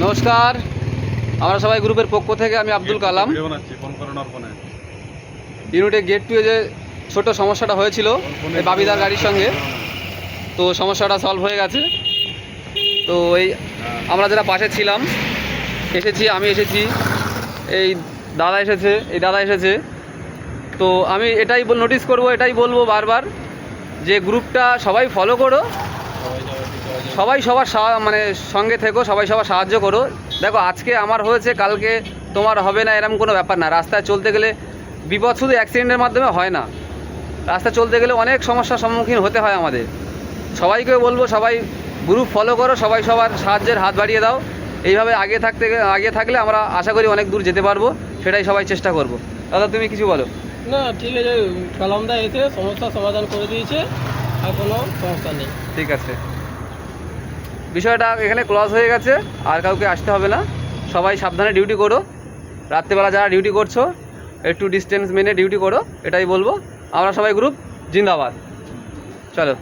নমস্কার, আমরা সবাই গ্রুপের পক্ষ থেকে আমি আব্দুল কালাম। ইউনিটে গেট টু যে ছোট সমস্যাটা হয়েছিল এই বাবিদার গাড়ির সঙ্গে, তো সমস্যাটা সলভ হয়ে গেছে। তো এই আমরা যারা পাশে ছিলাম আমি এসেছি, এই দাদা এসেছে। তো আমি এটাই নোটিস করব, এটাই বলবো বারবার যে গ্রুপটা সবাই ফলো করো, সবাই সবার মানে সঙ্গে থেকো, সবাই সবার সাহায্য করো। দেখো আজকে আমার হয়েছে, কালকে তোমার হবে না, এরকম কোনো ব্যাপার না। রাস্তায় চলতে গেলে বিপদ শুধু অ্যাক্সিডেন্টের মাধ্যমে হয় না, রাস্তায় চলতে গেলে অনেক সমস্যার সম্মুখীন হতে হয় আমাদের। সবাইকে বলবো সবাই গ্রুপ ফলো করো, সবাই সবার সাহায্যের হাত বাড়িয়ে দাও। এইভাবে আগে থাকলে আমরা আশা করি অনেক দূর যেতে পারবো, সেটাই সবাই চেষ্টা করব। দাদা তুমি কিছু বলো। না ঠিক আছে, কালামদা এসে সমস্যার সমাধান করে দিয়েছে, আর কোনো সমস্যা নেই। ঠিক আছে, বিষয়টা এখানে ক্লোজ হয়ে গেছে, আর কাউকে আসতে হবে না। সবাই সাবধানে ডিউটি করো, রাত্রেবেলা যারা ডিউটি করছো একটু ডিস্টেন্স মেনে ডিউটি করো, এটাই বলবো। আমরা সবাই গ্রুপ জিন্দাবাদ। চলো।